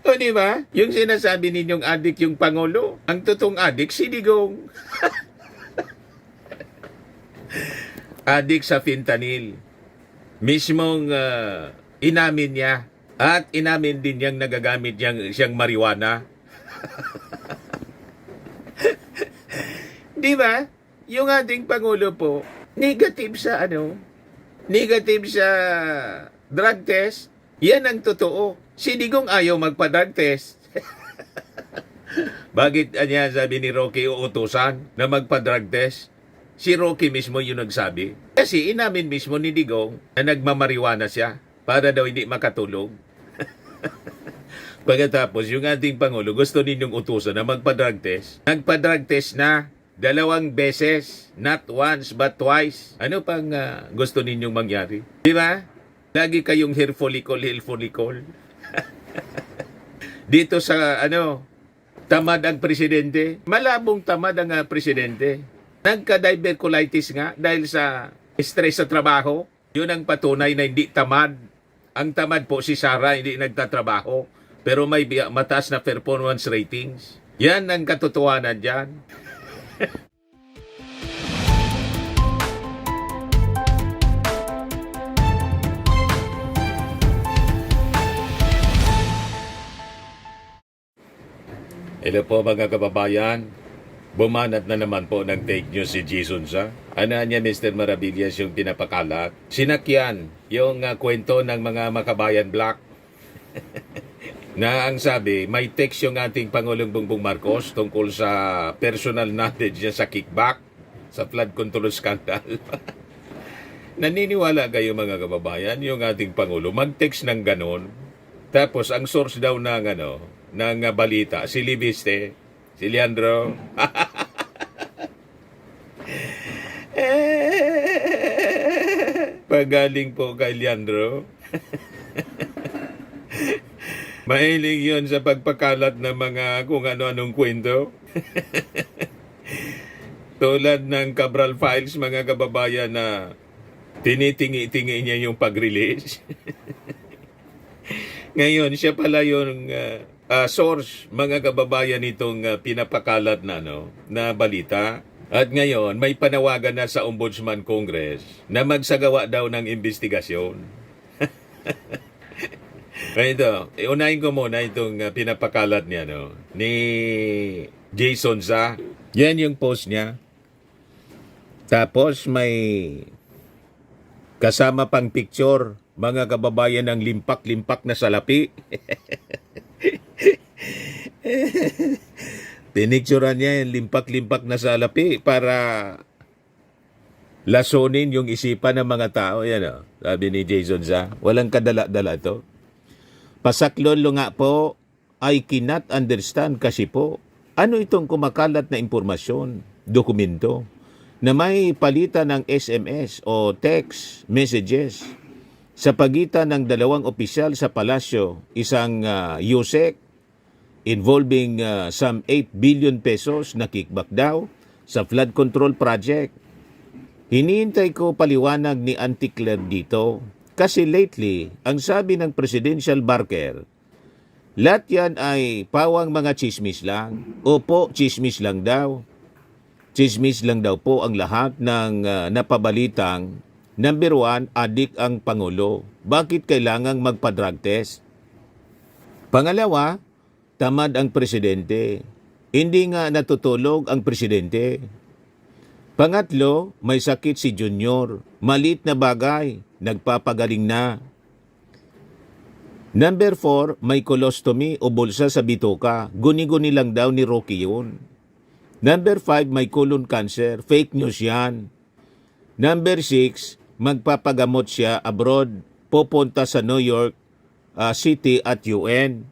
O di ba? Yung sinasabi ninyong adik yung Pangulo, ang totoong adik si Digong. Adik sa fentanyl. Mismong inamin niya at inamin din niyang nagagamit siyang marijuana. Di ba? Yung ating Pangulo po, negative sa negative sa drug test. Yan ang totoo. Si Digong ayaw magpa-drug test. Bakit niya sabi ni Rocky uutusan na magpa-drug test? Si Rocky mismo yung nagsabi. Kasi inamin mismo ni Digong na nagmamariwana siya para daw hindi makatulog. Pagkatapos, yung ating Pangulo, gusto ninyong utusan na magpa-drug test. Nagpa-drug test na 2 beses, not once but twice. Ano pang gusto ninyong mangyari? Di ba? Lagi kayong hair follicle. Dito sa tamad ang presidente. Malabong tamad ang presidente. Nagka-diverculitis nga dahil sa stress sa trabaho. Yun ang patunay na hindi tamad. Ang tamad po si Sara, hindi nagtatrabaho. Pero may mataas na performance ratings. Yan ang katotohanan dyan. Hello po mga kababayan. Bumanat na naman po ng fake news si Jason sa. Ano niya Mr. Maravillas yung pinapakalat? Sinakyan yung kwento ng mga makabayan black. Na ang sabi, may text yung ating Pangulong Bongbong Marcos tungkol sa personal knowledge niya sa kickback, sa flood control scandal. Naniniwala kayo mga kababayan, yung ating Pangulo mag-text ng ganon. Tapos ang source daw ng balita, si Libiste, si Leandro. Pagaling po kay Leandro. Mahilig yun sa pagpakalat ng mga kung ano-anong kwento. Tulad ng Cabral Files, mga kababayan, na tinitingi-tingi niya yung pag-release. Ngayon, siya pala yung source, mga kababayan, itong pinapakalat na balita. At ngayon, may panawagan na sa Ombudsman Congress na magsagawa daw ng investigasyon. Ito, unahin ko muna itong pinapakalat niya, ni Jason Za. Yan yung post niya. Tapos may kasama pang picture, mga kababayan, ng limpak-limpak na salapi. Pinicturean niya yung limpak-limpak na salapi para lasonin yung isipan ng mga tao. Yan, sabi ni Jason Za. Walang kadala-dala to. Pasaklolo nga po, I cannot understand kasi po, ano itong kumakalat na impormasyon, dokumento, na may palitan ng SMS o text messages sa pagitan ng 2 opisyal sa palasyo, isang USEC, involving some 8 billion pesos na kickback daw sa flood control project. Hinihintay ko paliwanag ni Auntie Claire dito. Kasi lately, ang sabi ng presidential barker, lahat yan ay pawang mga chismis lang. Opo, chismis lang daw. Chismis lang daw po ang lahat ng napabalitang number 1, adik ang Pangulo. Bakit kailangang magpa-drug test? Pangalawa, tamad ang presidente. Hindi nga natutulog ang presidente. Pangatlo, may sakit si Junior. Malit na bagay, nagpapagaling na. Number 4, may colostomy o bulsa sa bituka. Guni-guni lang daw ni Rocky yun. Number 5, may colon cancer. Fake news yan. Number 6, magpapagamot siya abroad. Pupunta sa New York City at UN.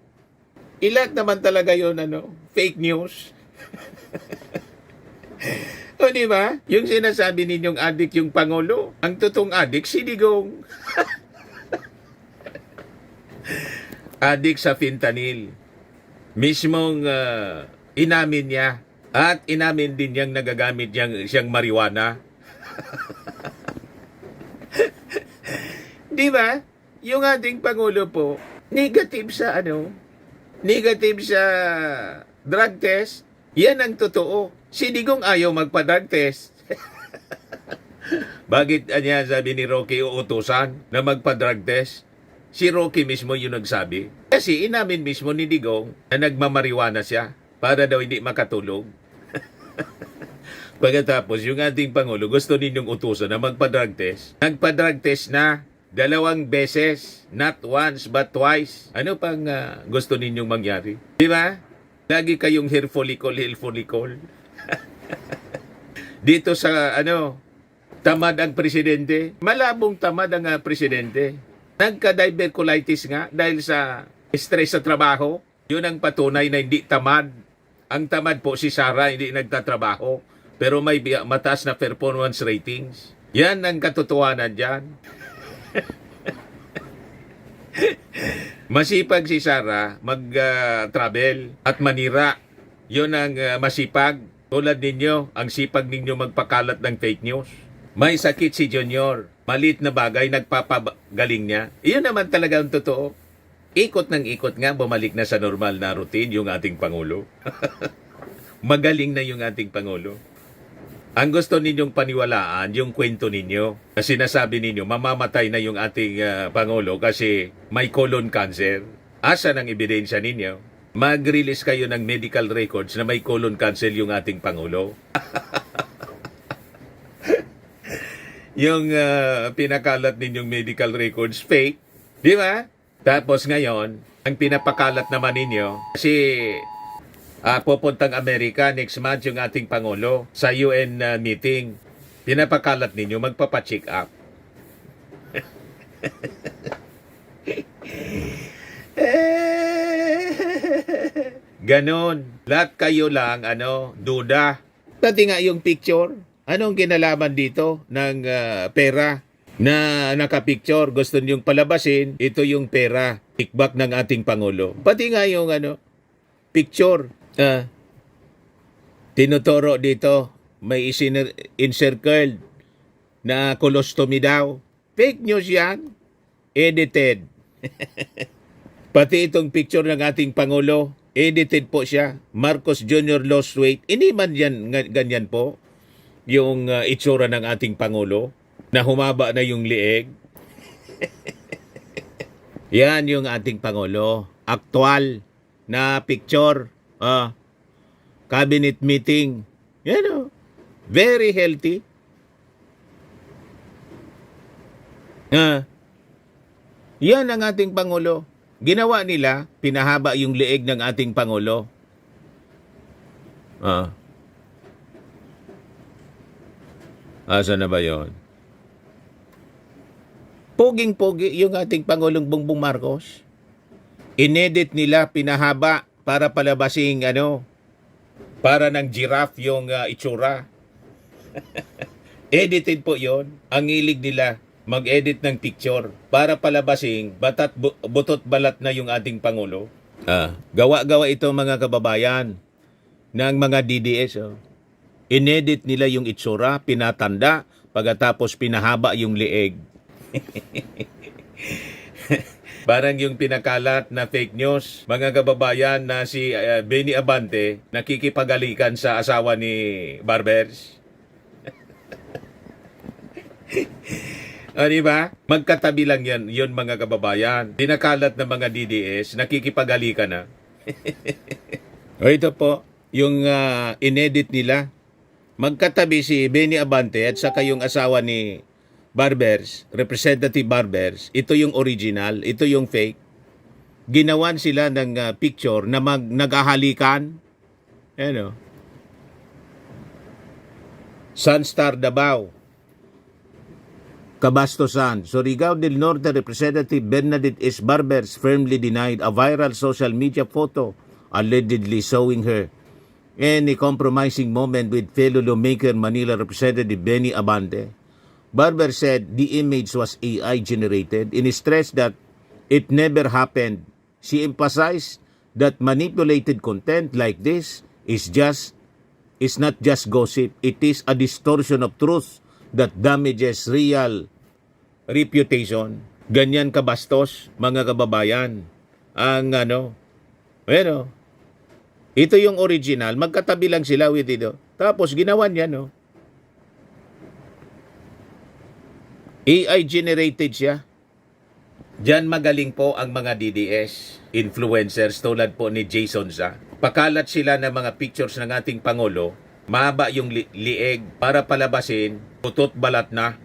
Ilan naman talaga yun, fake news. O di ba? Yung sinasabi ninyong adik yung Pangulo, ang totoong adik si Digong. Adik sa fentanyl. Mismong inamin niya at inamin din niyang nagagamit siyang marijuana. Di ba? Yung ating Pangulo po, negative sa negative sa drug test, yan ang totoo. Si Digong ayaw magpa-drug test. Bakit niya sabi ni Rocky uutusan na magpa-drug test? Si Rocky mismo yung nagsabi. Kasi inamin mismo ni Digong na nagmamariwana siya para daw hindi makatulog. Pagkatapos, yung ating Pangulo gusto ninyong utusan na magpa-drug test. Nagpa-drug test na 2 beses, not once but twice. Ano pang gusto ninyong mangyari? Di ba? Lagi kayong hair follicle. Dito sa tamad ang presidente. Malabong tamad ang presidente. Nagka-diverculitis nga dahil sa stress sa trabaho. Yun ang patunay na hindi tamad. Ang tamad po si Sara, hindi nagtatrabaho. Pero may mataas na performance ratings. Yan ang katotohanan dyan. Masipag si Sara mag-travel at manira. Yun ang masipag. Tulad ninyo, ang sipag ninyo magpakalat ng fake news. May sakit si Junior. Maliit na bagay, nagpapagaling niya. Iyon naman talaga ang totoo. Ikot ng ikot nga, bumalik na sa normal na routine yung ating Pangulo. Magaling na yung ating Pangulo. Ang gusto ninyong paniwalaan, yung kwento ninyo. Kasi sinasabi ninyo, mamamatay na yung ating Pangulo kasi may colon cancer. Asa ng ebidensya ninyo? Mag-release kayo ng medical records na may colon cancer yung ating Pangulo. Yung pinakalat ninyong medical records, fake. Di ba? Tapos ngayon, ang pinapakalat naman ninyo, kasi pupuntang Amerika next month yung ating Pangulo sa UN meeting. Pinapakalat ninyo, magpapacheck up. Ganon. Lahat kayo lang, duda. Dati nga yung picture. Anong kinalaman dito ng pera na nakapicture? Gusto niyong palabasin, ito yung pera. Kickback ng ating Pangulo. Pati nga yung picture. Tinuturo dito, may encircled na colostomy daw. Fake news yan. Edited. Pati itong picture ng ating Pangulo, edited po siya. Marcos Jr. lost weight. Hindi man yan, ganyan po yung itsura ng ating Pangulo na humaba na yung lieg. Yan yung ating Pangulo. Aktual na picture. Cabinet meeting. Very healthy. Yan ang ating Pangulo. Ginawa nila, pinahaba yung leeg ng ating Pangulo. Asa na ba yon? Poging-pogi yung ating Pangulong Bongbong Marcos. Inedit nila, pinahaba para palabasing para ng giraffe yung itsura. Edited po yon. Ang hilig nila mag-edit ng picture para palabasing butot balat na yung ating Pangulo. Gawa-gawa ito mga kababayan ng mga DDS. Inedit nila yung itsura, pinatanda, pagkatapos pinahaba yung leeg. Parang yung pinakalat na fake news, mga kababayan, na si Benny Abante nakikipagalikan sa asawa ni Barbers. Diba? Magkatabi lang yan, yun mga kababayan. Pinakalat ng mga DDS, nakikipagalikan na. Ito po, yung inedit nila. Magkatabi si Benny Abante at saka yung asawa ni Barbers, Representative Barbers. Ito yung original, ito yung fake. Ginawan sila ng picture na naghahalikan. Sunstar Davao, Cabastosan, Surigao del Norte Representative Bernadette S. Barbers firmly denied a viral social media photo allegedly showing her in a compromising moment with fellow lawmaker Manila Representative Benny Abante. Barber said the image was AI generated and stressed that it never happened. She emphasized that manipulated content like this is not just gossip, it is a distortion of truth that damages real reputation. Ganyan kabastos, mga kababayan, ang Bueno, ito yung original. Magkatabi lang sila with ito. Tapos ginawa niya, no? AI generated siya. Diyan magaling po ang mga DDS, influencers tulad po ni Jason Za. Pakalat sila ng mga pictures ng ating Pangulo, mahaba yung lieg para palabasin, putot balat na.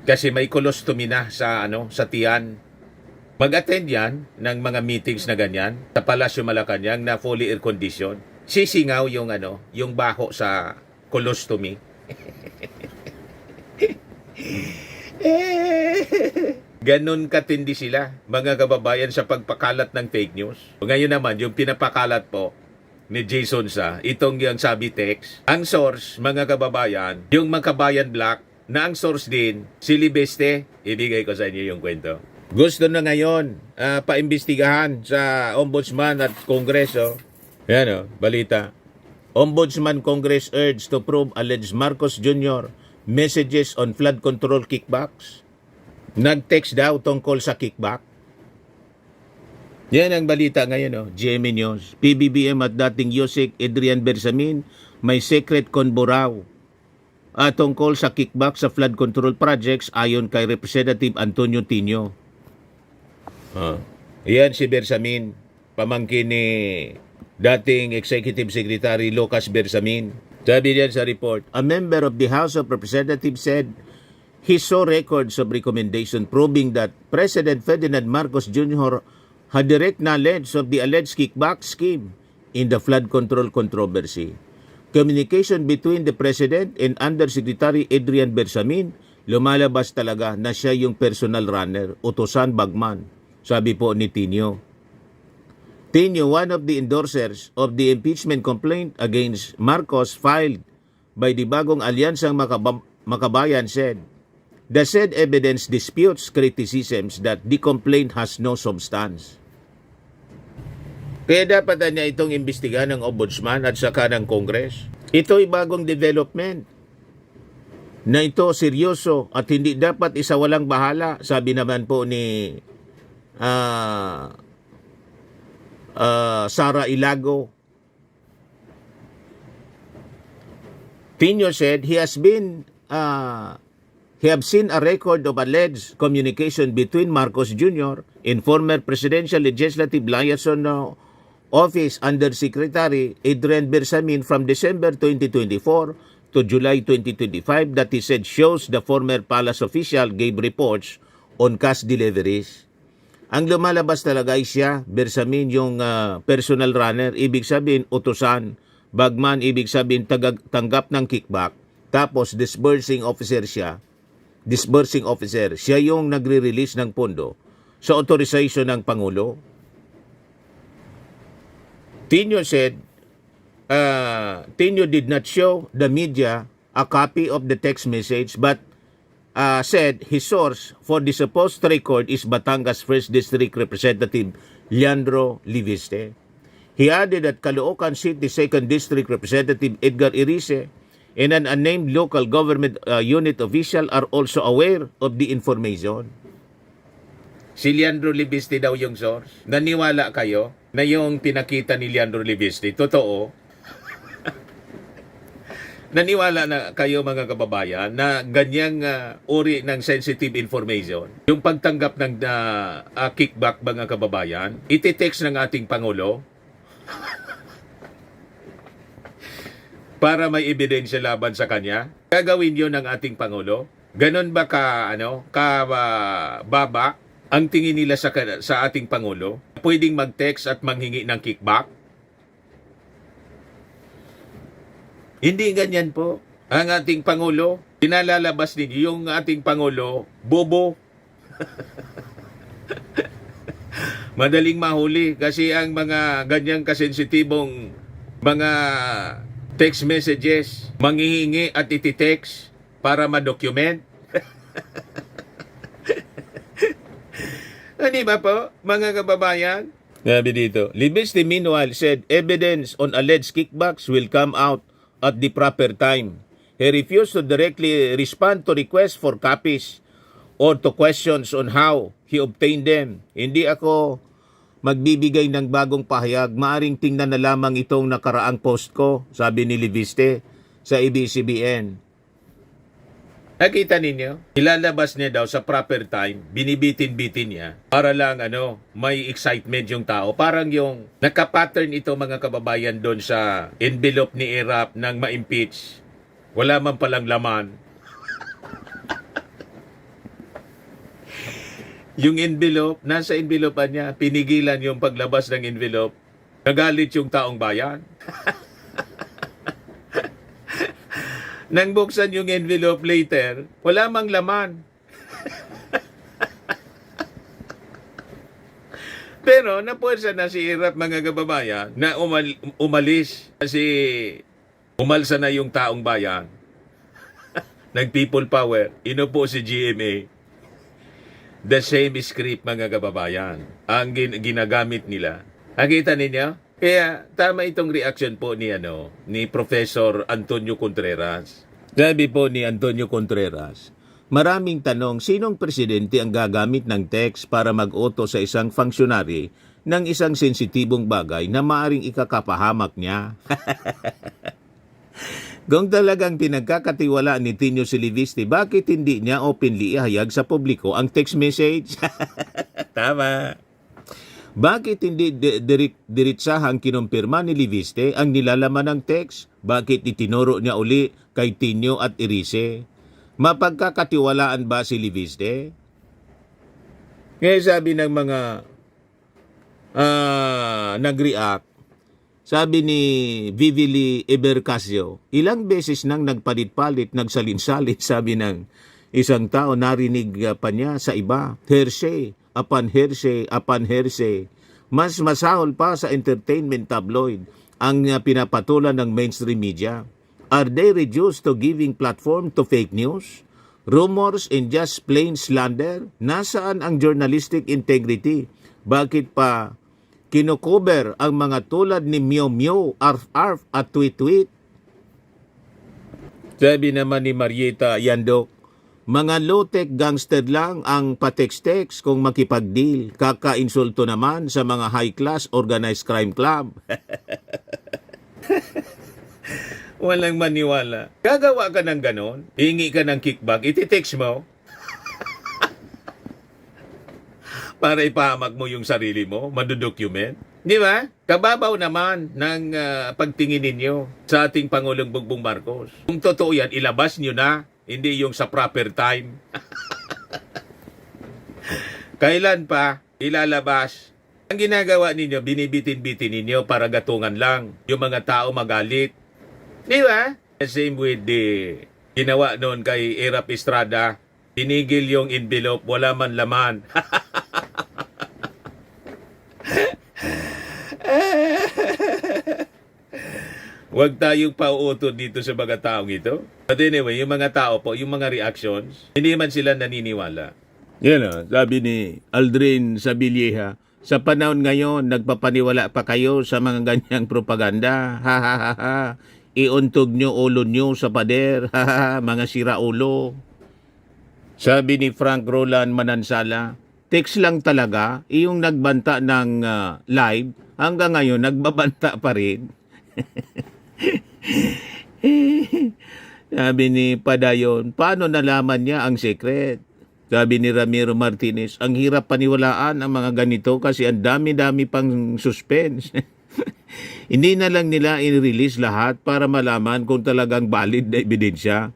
Kasi may colostomy na sa sa tiyan. Mag-attend yan ng mga meetings na ganyan sa Palasyo Malacanang na fully air condition. Sisingaw yung yung baho sa colostomy. Ganon katindi sila, mga kababayan, sa pagpakalat ng fake news. Ngayon naman, yung pinapakalat po ni Jason Sa, itong yung sabi text, ang source, mga kababayan, yung Makabayan Black, na ang source din, si Libeste, ibigay ko sa inyo yung kwento. Gusto na ngayon paimbestigahan sa Ombudsman at Kongreso. Yan balita. Ombudsman Congress urged to probe alleged Marcos Jr. messages on flood control kickbacks. Nag-text daw tungkol sa kickback. Yan ang balita ngayon, GMA News. PBBM at dating Yusek Adrian Bersamin may secret convo raw tungkol sa kickback sa flood control projects ayon kay Representative Antonio Tino. Yan si Bersamin, pamangkin ni dating Executive Secretary Lucas Bersamin. Sabi diyan sa report, a member of the House of Representatives said he saw records of recommendation proving that President Ferdinand Marcos Jr. had direct knowledge of the alleged kickback scheme in the flood control controversy. Communication between the President and Undersecretary Adrian Bersamin, lumalabas talaga na siya yung personal runner, utusan bagman, sabi po ni Tino. Tino, one of the endorsers of the impeachment complaint against Marcos filed by the Bagong Alyansang Makabayan said, the said evidence disputes criticisms that the complaint has no substance. Kaya dapat niya itong imbestigahan ng Ombudsman at saka ng Congress. Ito'y bagong development na ito seryoso at hindi dapat isawalang bahala, sabi naman po ni Sara Ilago. Tino said he have seen a record of alleged communication between Marcos Jr. and former Presidential Legislative Liaison Office Undersecretary Adrian Bersamin from December 2024 to July 2025 that he said shows the former palace official gave reports on cash deliveries. Ang lumalabas talaga ay siya, Bersamin, yung personal runner, ibig sabihin utusan, bagman, ibig sabihin tanggap ng kickback, tapos disbursing officer siya, siya yung nagre-release ng pondo sa authorization ng Pangulo. Tino said, Tino did not show the media a copy of the text message but said his source for the supposed record is Batangas 1st District Representative Leandro Liviste. He added that Caloocan City 2nd District Representative Edgar Irice and an unnamed local government unit official are also aware of the information. Si Leandro Liviste daw yung source. Naniwala kayo na yung pinakita ni Leandro Liviste, totoo? Naniwala na kayo, mga kababayan, na ganyang uri ng sensitive information, yung pagtanggap ng kickback, mga kababayan, iti-text ng ating Pangulo para may ebidensya laban sa kanya? Gagawin yun ng ating Pangulo? Ganon ba baba ang tingin nila sa ating Pangulo? Pwedeng mag-text at manghingi ng kickback? Hindi ganyan po. Ang ating Pangulo, pinalalabas din yung ating Pangulo, bobo. Madaling mahuli kasi ang mga ganyang kasensitibong mga text messages, manghihingi at iti-text para ma-document. Hindi ba po, mga kababayan? Sabi dito, Liviste meanwhile said evidence on alleged kickbacks will come out at the proper time. He refused to directly respond to requests for copies or to questions on how he obtained them. Hindi ako magbibigay ng bagong pahayag, maaring tingnan na lamang itong nakaraang post ko, sabi ni Liviste sa ABS-CBN. Nakita ninyo? Ilalabas niya daw sa proper time, binibitin-bitin niya para lang may excitement yung tao. Parang yung nakapattern ito mga kababayan doon sa envelope ni Erap nang ma-impeach. Wala man palang laman. Yung envelope, nasa envelope niya, pinigilan yung paglabas ng envelope. Nagalit yung taong bayan. Nang buksan yung envelope later, wala mang laman. Pero napuwersa na si Erap mga kababayan na umalis kasi umalsa na yung taong bayan. Nag-people power, inupo si GMA. The same script mga kababayan ang ginagamit nila. Nakita ninyo? Kaya tama itong reaction po ni Professor Antonio Contreras. Sabi po ni Antonio Contreras, maraming tanong, sinong presidente ang gagamit ng text para mag-auto sa isang funksyonary ng isang sensitibong bagay na maaring ikakapahamak niya? Kung talagang pinagkakatiwalaan ni Tinio si Liviste, bakit hindi niya openly ihayag sa publiko ang text message? Tama. Bakit hindi diritsahang kinumpirma ni Liviste ang nilalaman ng text? Bakit itinuro niya uli kay Tinio at Erice? Mapagkakatiwalaan ba si Liviste? Kaya sabi ng mga nag-react, sabi ni Vivili Ebercasio, ilang beses nang nagpalit-palit, nagsalin-salit, sabi ng isang tao, narinig pa niya sa iba, hearsay upon hearsay upon hearsay. Mas masahol pa sa entertainment tabloid ang pinapatulan ng mainstream media. Are they reduced to giving platform to fake news? Rumors and just plain slander? Nasaan ang journalistic integrity? Bakit pa kinukover ang mga tulad ni Meow Meow, Arf Arf at Tweet Tweet? Sabi naman ni Marieta Yandok, mga low-tech gangster lang ang patext-text kung makipag-deal. Kaka-insulto naman sa mga high-class organized crime club. Walang maniwala. Gagawa ka ng ganon, hingi ka ng kickback, iti-text mo para ipahamak mo yung sarili mo, madudocument. Di ba? Kababaw naman ng pagtingin ninyo sa ating Pangulong Bongbong Marcos. Kung totoo yan, ilabas nyo na, hindi yung sa proper time. Kailan pa ilalabas? Ang ginagawa ninyo, binibitin-bitin ninyo para gatungan lang yung mga tao magalit. Di ba? Same with the ginawa noon kay Erap Estrada, tinigil yung envelope, wala man laman. Huwag tayong pauutod dito sa mga taong ito. But anyway, yung mga tao po, yung mga reactions, hindi man sila naniniwala. Yan sabi ni Aldrin Sabilieha, sa panahon ngayon, nagpapaniwala pa kayo sa mga ganyang propaganda. Ha ha ha ha. Iuntog nyo ulo nyo sa pader. Ha ha ha. Mga siraulo. Sabi ni Frank Roland Manansala, text lang talaga, iyong nagbanta ng live, hanggang ngayon nagbabanta pa rin. Sabi ni Padayon, paano nalaman niya ang secret? Sabi ni Ramiro Martinez, ang hirap paniwalaan ang mga ganito kasi ang dami-dami pang suspense. Hindi na lang nila i-release lahat para malaman kung talagang valid na ebidensya.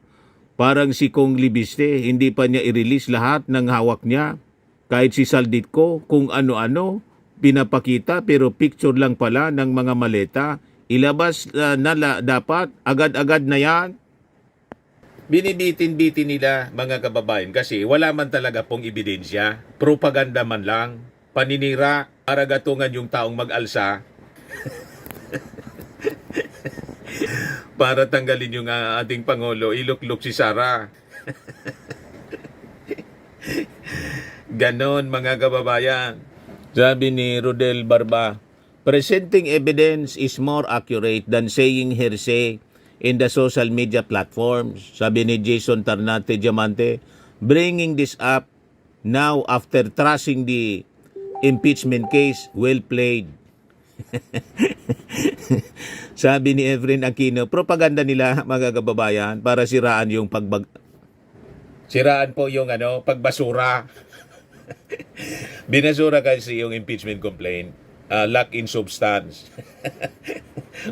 Parang si Kong Libiste, hindi pa niya i-release lahat ng hawak niya. Kahit si Salditco, kung ano-ano, pinapakita pero picture lang pala ng mga maleta. Ilabas dapat, agad-agad na yan. Binibitin-bitin nila mga kababayan kasi wala man talaga pong ebidensya. Propaganda man lang, paninira para gatungan yung taong mag-alsa. Para tanggalin yung ating Pangulo, ilukluk si Sara. Ganon mga kababayan. Sabi ni Rodel Barba, presenting evidence is more accurate than saying hearsay in the social media platforms. Sabi ni Jason Tarnate Diamante, bringing this up now after trashing the impeachment case, well played. Sabi ni Efren Aquino, propaganda nila mga kababayan para siraan yung siraan po yung pagbasura. Binasura kasi yung impeachment complaint. Lack in substance.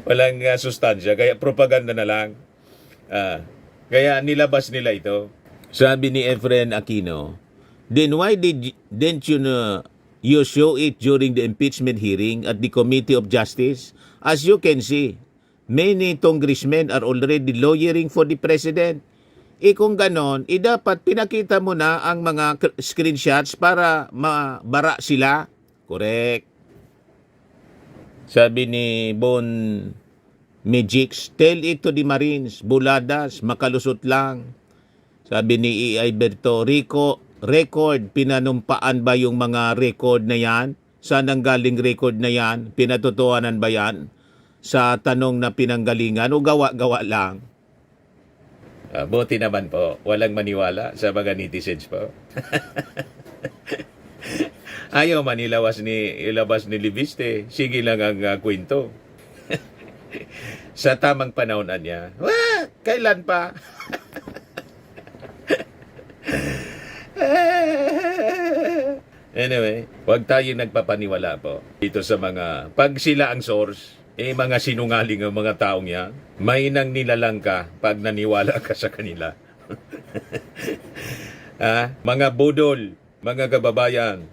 Walang sustansya, kaya propaganda na lang. Kaya nilabas nila ito. Sabi ni Efren Aquino, then why didn't you show it during the impeachment hearing at the Committee of Justice? As you can see, many congressmen are already lawyering for the president. Kung ganon, dapat pinakita mo na ang mga screenshots para mabara sila. Correct. Sabi ni Bon Magix, tell it to the Marines, buladas, makalusot lang. Sabi ni E.I. Berto, record, pinanumpaan ba yung mga record na yan? Saan ang galing record na yan? Pinatotohanan ba yan? Sa tanong na pinanggalingan o gawa-gawa lang? Buti naman po, walang maniwala sa mga netizens po. Ayaw man ilabas ni Libiste, sige lang ang kwento. Sa tamang panahon niya, kailan pa? Anyway, huwag tayong nagpapaniwala po dito sa mga, pag sila ang source, mga sinungaling ang mga taong yan, may nang nilalang ka pag naniwala ka sa kanila. Mga budol, mga kababayan,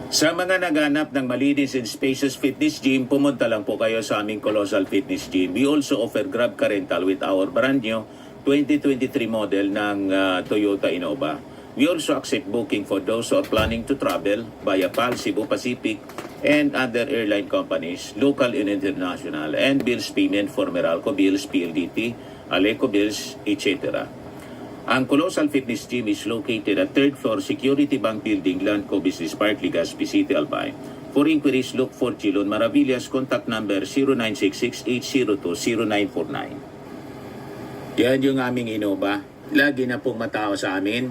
sa mga naghanap ng malinis and spacious fitness gym, pumunta lang po kayo sa aming Colossal Fitness Gym. We also offer Grab Car Rental with our brand new 2023 model ng Toyota Innova. We also accept booking for those who are planning to travel via PAL, Cebu Pacific, and other airline companies, local and international, and bills payment for Meralco Bills, PLDT, Aleco Bills, etc. Ang Colossal Fitness Gym is located at 3rd floor Security Bank Building, Landco Business Park, Legazpi City, Albay. For inquiries, look for Chilon Maravillas. Contact number 0966-802-0949. Yan yung aming Innova. Lagi na pong matao sa amin.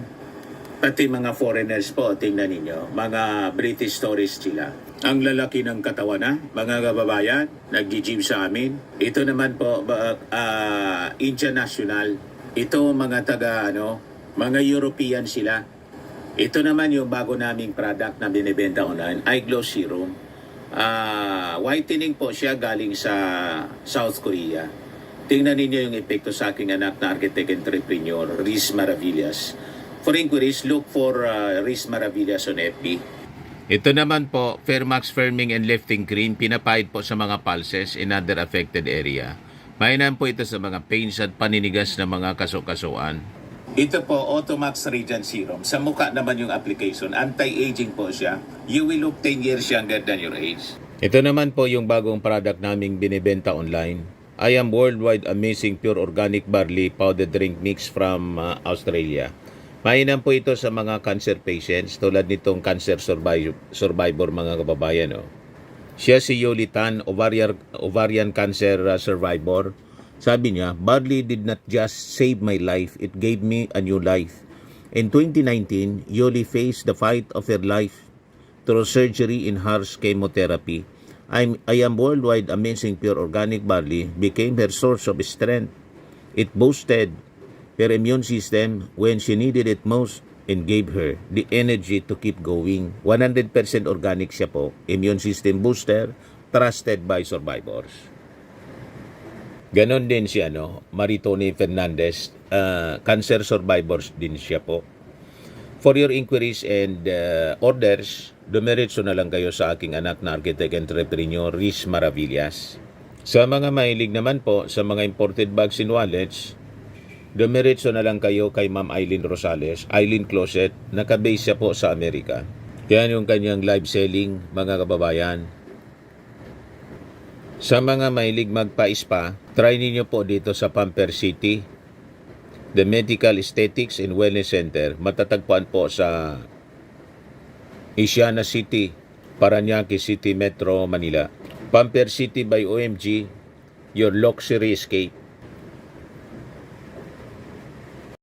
Pati mga foreigners po, tingnan ninyo. Mga British tourists sila. Ang lalaki ng katawan mga kababayan, nag-gym sa amin. Ito naman po, international. Ito mga mga European sila. Ito naman yung bago naming product na binibenta online, Eye Glow Serum. Whitening po siya galing sa South Korea. Tingnan ninyo yung epekto sa aking anak na architect entrepreneur, Riz Maravillas. For inquiries, look for Riz Maravillas on FB. Ito naman po, Fairmax Firming and Lifting Cream, pinapahid po sa mga pulses in other affected area. Mainam po ito sa mga pains at paninigas na mga kasukasuan. Ito po, Automax Radiant Serum. Sa mukha naman yung application. Anti-aging po siya. You will look 10 years younger than your age. Ito naman po yung bagong product naming binibenta online. I am worldwide amazing pure organic barley powder drink mix from Australia. Mainam po ito sa mga cancer patients tulad nitong cancer survivor mga kababayan. Siya si Yoli Tan, ovarian cancer survivor. Sabi niya, barley did not just save my life, it gave me a new life. In 2019, Yoli faced the fight of her life through surgery in harsh chemotherapy. I am worldwide amazing pure organic barley became her source of strength. It boosted her immune system when she needed it most and gave her the energy to keep going. 100% organic siya po. Immune system booster, trusted by survivors. Ganon din si Maritoni Fernandez, cancer survivors din siya po. For your inquiries and orders, dumiretso na lang kayo sa aking anak na architect entrepreneur, Riz Maravillas. Sa mga mahilig naman po sa mga imported bags and wallets, dumiretso na lang kayo kay Ma'am Eileen Rosales, Eileen Closet, nakabase siya po sa Amerika. Yan yung kanyang live selling, mga kababayan. Sa mga mahilig magpa-spa, try ninyo po dito sa Pamper City, the Medical Aesthetics and Wellness Center. Matatagpuan po sa Asiana City, Parañaque City, Metro, Manila. Pamper City by OMG, your luxury escape.